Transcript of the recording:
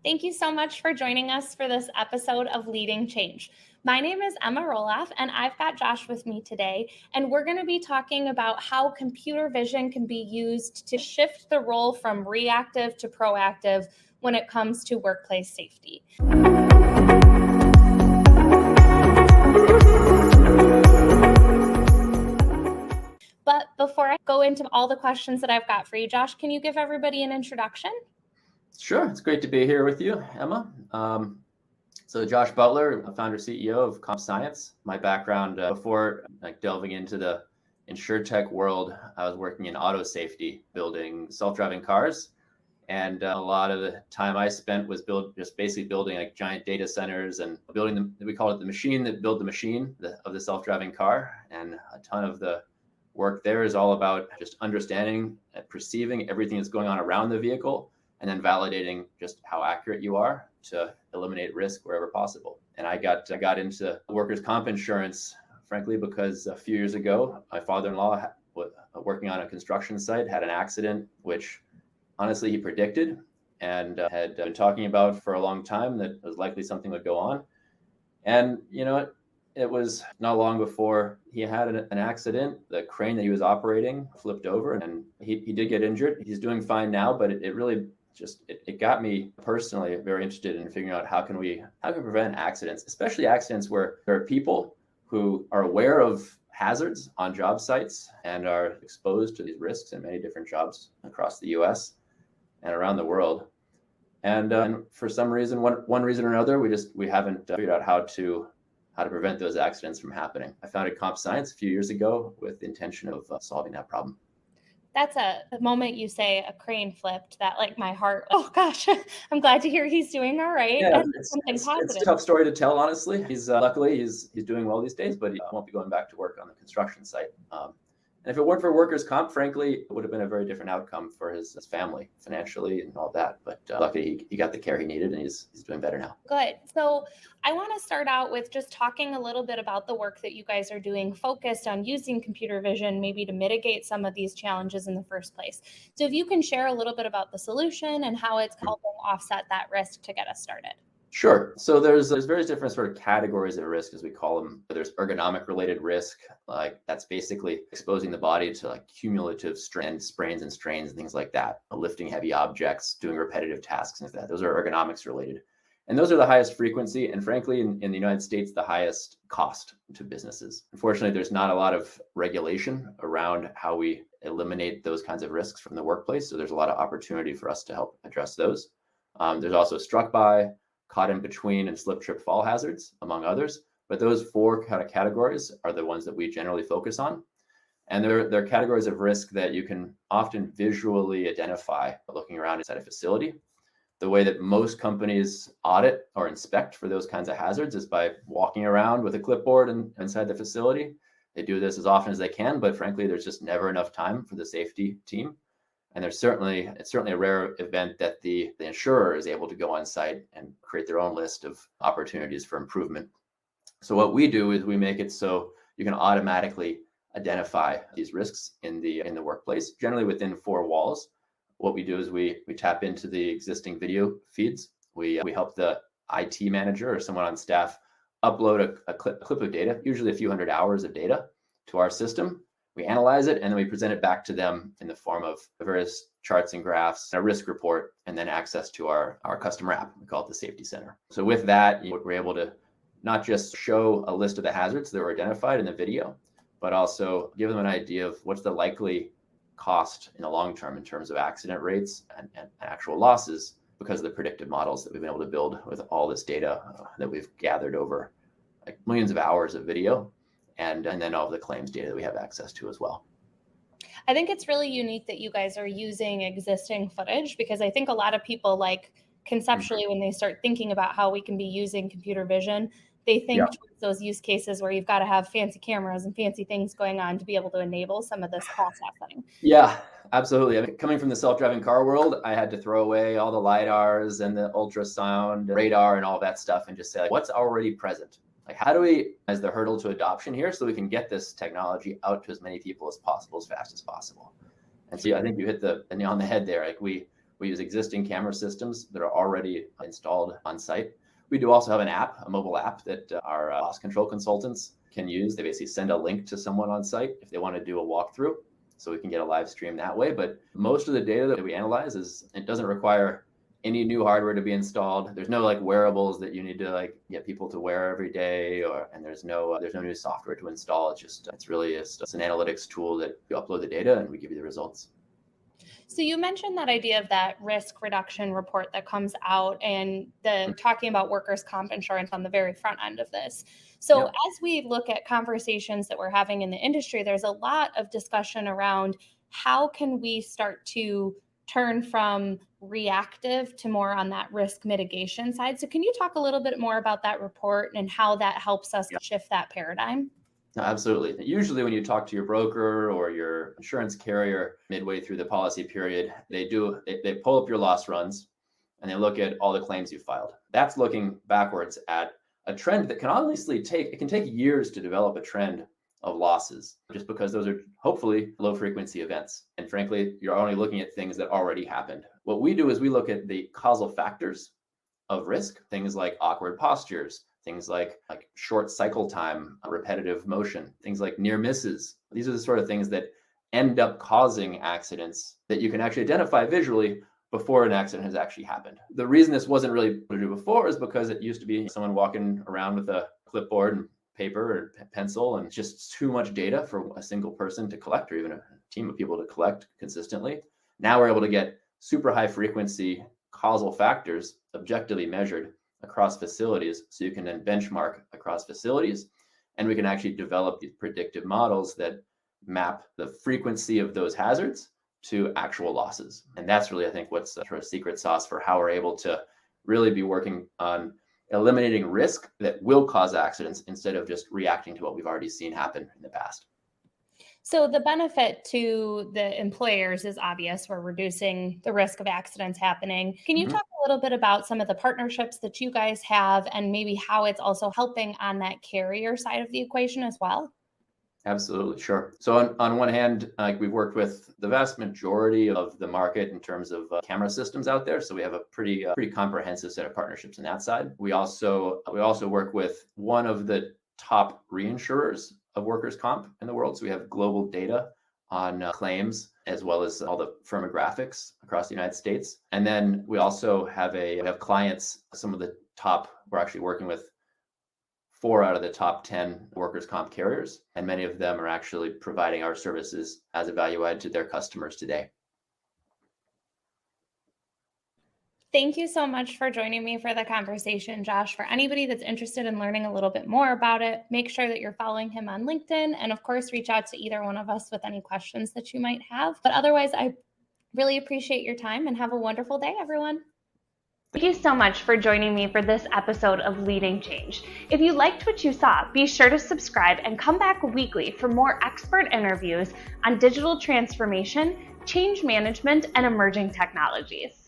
Thank you so much for joining us for this episode of Leading Change. My name is Ema Roloff, and I've got Josh with me today, and we're going to be talking about how computer vision can be used to shift the role from reactive to proactive when it comes to workplace safety. But before I go into all the questions that I've got for you, Josh, can you give everybody an introduction? Sure. It's great to be here with you, Emma. So Josh Butler, founder CEO of CompScience. My background before delving into the insurtech world, I was working in auto safety, building self-driving cars. And a lot of the time I spent was basically building like giant data centers and building them. We call it the machine that built the machine of the self-driving car. And a ton of the work there is all about just understanding and perceiving everything that's going on around the vehicle, and then validating just how accurate you are to eliminate risk wherever possible. And I got into workers' comp insurance, frankly, because a few years ago, my father-in-law, working on a construction site, had an accident, which honestly he predicted and had been talking about for a long time that was likely something would go on. And, it was not long before he had an accident. The crane that he was operating flipped over and he did get injured. He's doing fine now, but it really it got me personally very interested in figuring out how can we prevent accidents, especially accidents where there are people who are aware of hazards on job sites and are exposed to these risks in many different jobs across the US and around the world. And for some reason, one reason or another, we haven't figured out how to prevent those accidents from happening. I founded CompScience a few years ago with the intention of solving that problem. That's the moment you say a crane flipped, that my heart, oh gosh, I'm glad to hear he's doing all right. Yeah, and it's a tough story to tell, honestly. Luckily he's doing well these days, but he won't be going back to work on the construction site. And if it weren't for workers' comp, frankly, it would have been a very different outcome for his family financially and all that. But luckily, he got the care he needed, and he's doing better now. Good. So I want to start out with just talking a little bit about the work that you guys are doing, focused on using computer vision maybe to mitigate some of these challenges in the first place. So if you can share a little bit about the solution and how it's helping offset that risk to get us started. Sure. So there's various different sort of categories of risk, as we call them. There's ergonomic related risk, like that's basically exposing the body to cumulative sprains and strains and things like that. Lifting heavy objects, doing repetitive tasks and that. Those are ergonomics related. And those are the highest frequency and frankly, in the United States, the highest cost to businesses. Unfortunately, there's not a lot of regulation around how we eliminate those kinds of risks from the workplace. So there's a lot of opportunity for us to help address those. There's also struck by, caught in between, and slip, trip, fall hazards, among others. But those four kind of categories are the ones that we generally focus on. And they're categories of risk that you can often visually identify looking around inside a facility. The way that most companies audit or inspect for those kinds of hazards is by walking around with a clipboard inside the facility. They do this as often as they can, but frankly, there's just never enough time for the safety team. And it's certainly a rare event that the insurer is able to go on site and create their own list of opportunities for improvement. So what we do is we make it so you can automatically identify these risks in the workplace, generally within four walls. What we do is we tap into the existing video feeds. We help the IT manager or someone on staff upload a clip of data, usually a few hundred hours of data, to our system. We analyze it, and then we present it back to them in the form of various charts and graphs, a risk report, and then access to our customer app. We call it the Safety Center. So with that, we're able to not just show a list of the hazards that were identified in the video, but also give them an idea of what's the likely cost in the long term in terms of accident rates and actual losses, because of the predictive models that we've been able to build with all this data that we've gathered over millions of hours of video. And then all of the claims data that we have access to as well. I think it's really unique that you guys are using existing footage, because I think a lot of people conceptually when they start thinking about how we can be using computer vision, they think towards those use cases where you've got to have fancy cameras and fancy things going on to be able to enable some of this processing. Yeah, absolutely. I mean, coming from the self-driving car world, I had to throw away all the LiDARs and the ultrasound, radar and all that stuff and just say, what's already present? How do we, as the hurdle to adoption here, so we can get this technology out to as many people as possible, as fast as possible? And so I think you hit the nail on the head there. We We use existing camera systems that are already installed on site. We do also have an app, a mobile app that our loss control consultants can use. They basically send a link to someone on site if they want to do a walkthrough, so we can get a live stream that way. But most of the data that we analyze it doesn't require any new hardware to be installed. There's no like wearables that you need to like get people to wear every day, and there's no new software to install. It's really it's an analytics tool that you upload the data and we give you the results. So you mentioned that idea of that risk reduction report that comes out and the talking about workers' comp insurance on the very front end of this. So Yep. as we look at conversations that we're having in the industry, there's a lot of discussion around how can we start to turn from reactive to more on that risk mitigation side. So can you talk a little bit more about that report and how that helps us shift that paradigm? No, absolutely. Usually when you talk to your broker or your insurance carrier midway through the policy period, they pull up your loss runs and they look at all the claims you filed. That's looking backwards at a trend that can honestly take years to develop a trend of losses, just because those are hopefully low frequency events. And frankly, you're only looking at things that already happened. What we do is we look at the causal factors of risk, things like awkward postures, things like short cycle time, repetitive motion, things like near misses. These are the sort of things that end up causing accidents that you can actually identify visually before an accident has actually happened. The reason this wasn't really to do before is because it used to be someone walking around with a clipboard and paper or pencil, and just too much data for a single person to collect, or even a team of people to collect consistently. Now we're able to get super high frequency causal factors objectively measured across facilities, so you can then benchmark across facilities, and we can actually develop these predictive models that map the frequency of those hazards to actual losses. And that's really, I think, what's the sort of secret sauce for how we're able to really be working on eliminating risk that will cause accidents instead of just reacting to what we've already seen happen in the past. So the benefit to the employers is obvious. We're reducing the risk of accidents happening. Can you talk a little bit about some of the partnerships that you guys have and maybe how it's also helping on that carrier side of the equation as well? Absolutely, sure. So on one hand, we've worked with the vast majority of the market in terms of camera systems out there. So we have a pretty comprehensive set of partnerships on that side. We also work with one of the top reinsurers of workers' comp in the world. So we have global data on claims as well as all the firmographics across the United States. And then we also have clients, some of the top, we're actually working with 4 out of the top 10 workers' comp carriers, and many of them are actually providing our services as a value add to their customers today. Thank you so much for joining me for the conversation, Josh. For anybody that's interested in learning a little bit more about it, make sure that you're following him on LinkedIn, and of course, reach out to either one of us with any questions that you might have. But otherwise, I really appreciate your time and have a wonderful day, everyone. Thank you so much for joining me for this episode of Leading Change. If you liked what you saw, be sure to subscribe and come back weekly for more expert interviews on digital transformation, change management, and emerging technologies.